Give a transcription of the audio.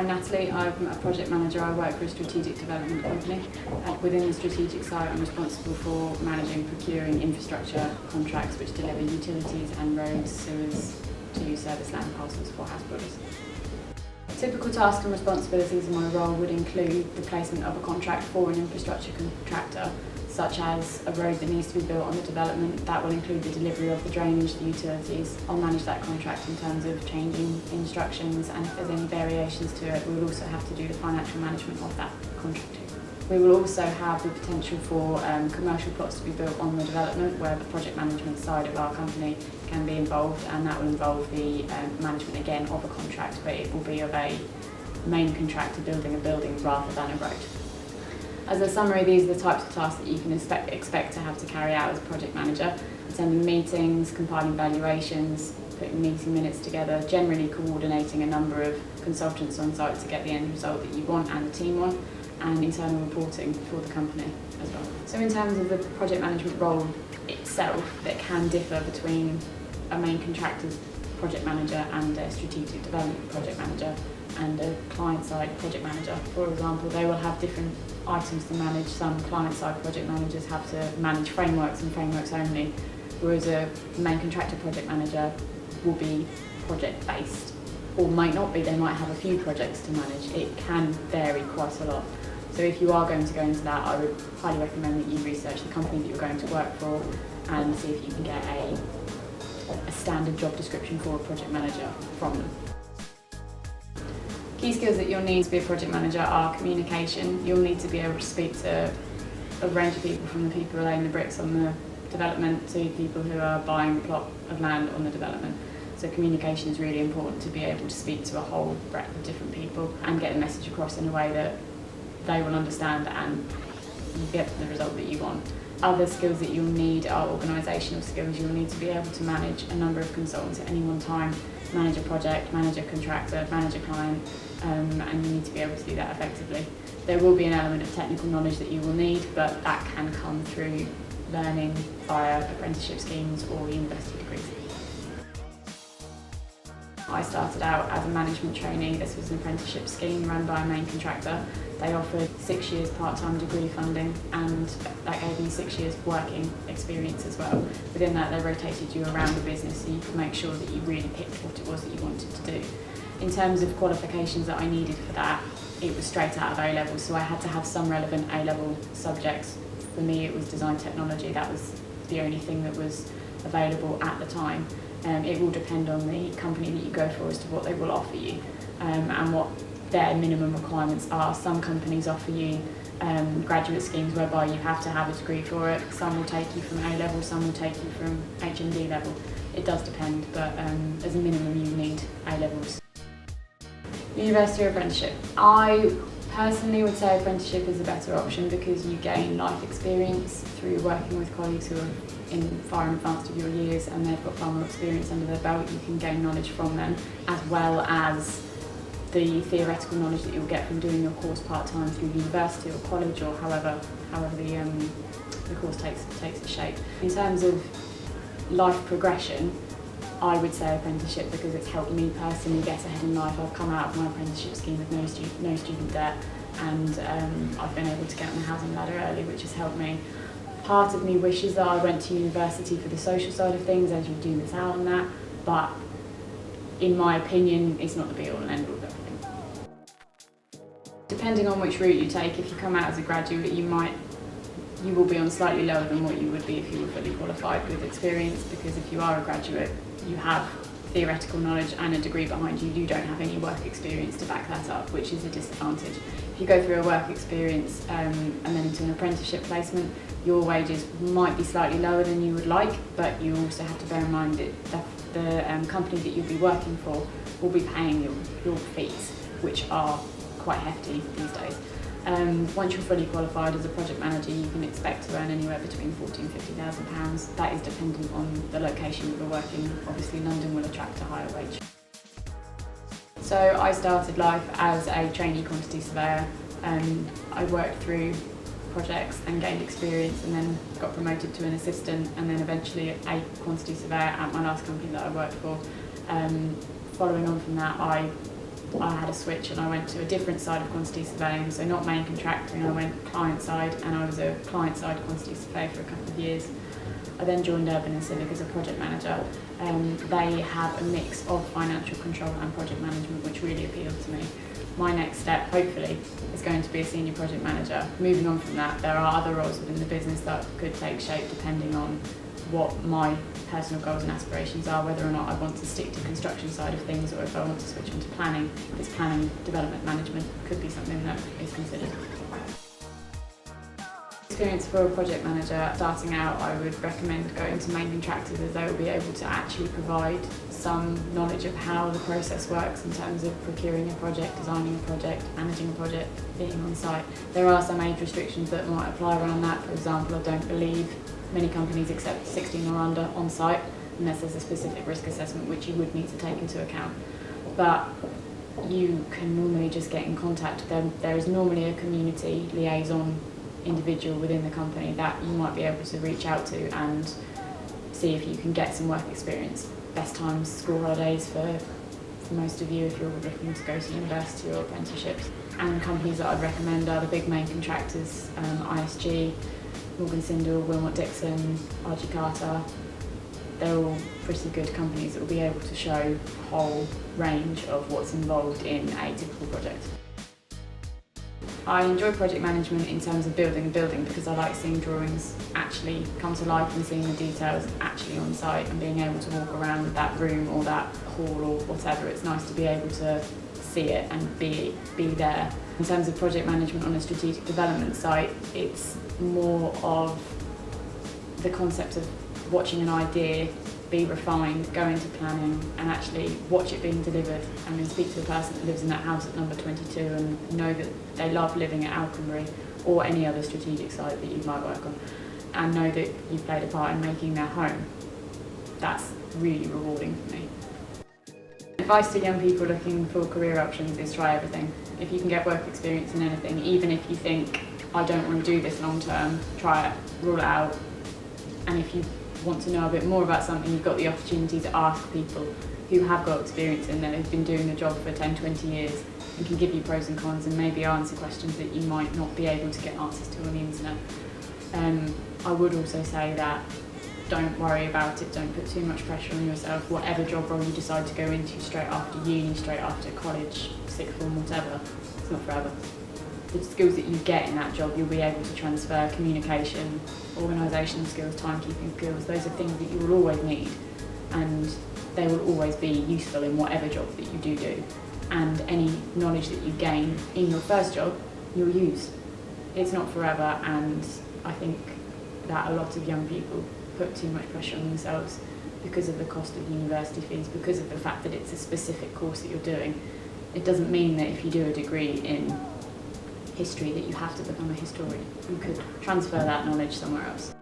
I'm Natalie, I'm a project manager. I work for a strategic development company. Within the strategic side, I'm responsible for managing, procuring infrastructure contracts which deliver utilities and roads, sewers to service land parcels for house builders. Typical tasks and responsibilities in my role would include the placement of a contract for an infrastructure contractor, such as a road that needs to be built on the development. That will include the delivery of the drainage, the utilities. I'll manage that contract in terms of changing instructions, and if there's any variations to it, we will also have to do the financial management of that contract too. We will also have the potential for commercial plots to be built on the development, where the project management side of our company can be involved, and that will involve the management again of a contract, but it will be of a main contractor building a building rather than a road. As a summary, these are the types of tasks that you can expect to have to carry out as a project manager: attending meetings, compiling valuations, putting meeting minutes together, generally coordinating a number of consultants on site to get the end result that you want and the team want, and internal reporting for the company as well. So in terms of the project management role itself, that can differ between a main contractor's project manager and a strategic development project manager and a client-side project manager. For example, they will have different items to manage. Some client-side project managers have to manage frameworks and frameworks only, whereas a main contractor project manager will be project-based, or might not be. They might have a few projects to manage. It can vary quite a lot. So if you are going to go into that, I would highly recommend that you research the company that you're going to work for and see if you can get a standard job description for a project manager from them. Key skills that you'll need to be a project manager are communication. You'll need to be able to speak to a range of people, from the people who are laying the bricks on the development to people who are buying a plot of land on the development. So communication is really important, to be able to speak to a whole breadth of different people and get the message across in a way that they will understand and you get the result that you want. Other skills that you'll need are organisational skills. You'll need to be able to manage a number of consultants at any one time, manage a project, manage a contractor, manage a client, and you need to be able to do that effectively. There will be an element of technical knowledge that you will need, but that can come through learning via apprenticeship schemes or university degrees. I started out as a management trainee. This was an apprenticeship scheme run by a main contractor. They offered 6 years part-time degree funding, and that gave me 6 years working experience as well. Within that, they rotated you around the business so you could make sure that you really picked what it was that you wanted to do. In terms of qualifications that I needed for that, it was straight out of A-level, so I had to have some relevant A-level subjects. For me, it was design technology. That was the only thing that was available at the time. It will depend on the company that you go for as to what they will offer you and what their minimum requirements are. Some companies offer you graduate schemes whereby you have to have a degree for it. Some will take you from A-level, some will take you from HND level. It does depend, but as a minimum you need A-levels. University or apprenticeship? I personally would say apprenticeship is a better option because you gain life experience through working with colleagues who are far in advance of your years and they've got far more experience under their belt. You can gain knowledge from them, as well as the theoretical knowledge that you'll get from doing your course part-time through university or college, or however the course takes its shape. In terms of life progression, I would say apprenticeship because it's helped me personally get ahead in life. I've come out of my apprenticeship scheme with no student debt, and I've been able to get on the housing ladder early, which has helped me. Part of me wishes that I went to university for the social side of things, as you do miss out on that, but in my opinion, it's not the be-all and end-all of everything. Depending on which route you take, if you come out as a graduate, you will be on slightly lower than what you would be if you were fully qualified with experience, because if you are a graduate, you have theoretical knowledge and a degree behind you. You don't have any work experience to back that up, which is a disadvantage. If you go through a work experience and then into an apprenticeship placement, your wages might be slightly lower than you would like, but you also have to bear in mind that the company that you'll be working for will be paying your fees, which are quite hefty these days. Once you're fully qualified as a project manager, you can expect to earn anywhere between £40,000 and £50,000. That is dependent on the location you're working. Obviously, London will attract a higher wage. So I started life as a trainee quantity surveyor. I worked through projects and gained experience, and then got promoted to an assistant, and then eventually a quantity surveyor at my last company that I worked for. Following on from that, I I had a switch and I went to a different side of quantity surveying, so not main contracting, I went client side, and I was a client side quantity surveyor for a couple of years. I then joined Urban and Civic as a project manager. They have a mix of financial control and project management, which really appealed to me. My next step, hopefully, is going to be a senior project manager. Moving on from that, there are other roles within the business that could take shape depending on what my personal goals and aspirations are, whether or not I want to stick to construction side of things or if I want to switch into planning. This planning development management could be something that is considered. Experience for a project manager starting out, I would recommend going to main contractors, as they will be able to actually provide some knowledge of how the process works in terms of procuring a project, designing a project, managing a project, being on site. There are some age restrictions that might apply around that. For example, I don't believe many companies accept 16 or under on site unless there's a specific risk assessment which you would need to take into account. But you can normally just get in contact with them. There is normally a community liaison individual within the company that you might be able to reach out to and see if you can get some work experience. Best times, school holidays for most of you if you're looking to go to university or apprenticeships. And companies that I'd recommend are the big main contractors, ISG, Morgan Sindall, Wilmot Dixon, RG Carter. They're all pretty good companies that will be able to show a whole range of what's involved in a typical project. I enjoy project management in terms of building a building because I like seeing drawings actually come to life and seeing the details actually on site and being able to walk around that room or that hall or whatever. It's nice to be able to see it and be there. In terms of project management on a strategic development site, it's more of the concept of watching an idea be refined, go into planning and actually watch it being delivered, and then speak to the person that lives in that house at number 22 and know that they love living at Alconbury or any other strategic site that you might work on, and know that you've played a part in making their home. That's really rewarding for me. Advice to young people looking for career options is try everything. If you can get work experience in anything, even if you think, I don't want to do this long term, try it, rule it out. And if you want to know a bit more about something, you've got the opportunity to ask people who have got experience in there, who've been doing the job for 10, 20 years and can give you pros and cons and maybe answer questions that you might not be able to get answers to on the internet. I would also say that don't worry about it, don't put too much pressure on yourself. Whatever job role you decide to go into straight after uni, straight after college, sixth form, whatever, it's not forever. The skills that you get in that job, you'll be able to transfer: communication, organisational skills, timekeeping skills. Those are things that you will always need, and they will always be useful in whatever job that you do. And any knowledge that you gain in your first job, you'll use. It's not forever, and I think that a lot of young people put too much pressure on themselves because of the cost of university fees, because of the fact that it's a specific course that you're doing. It doesn't mean that if you do a degree in history that you have to become a historian. You could transfer that knowledge somewhere else.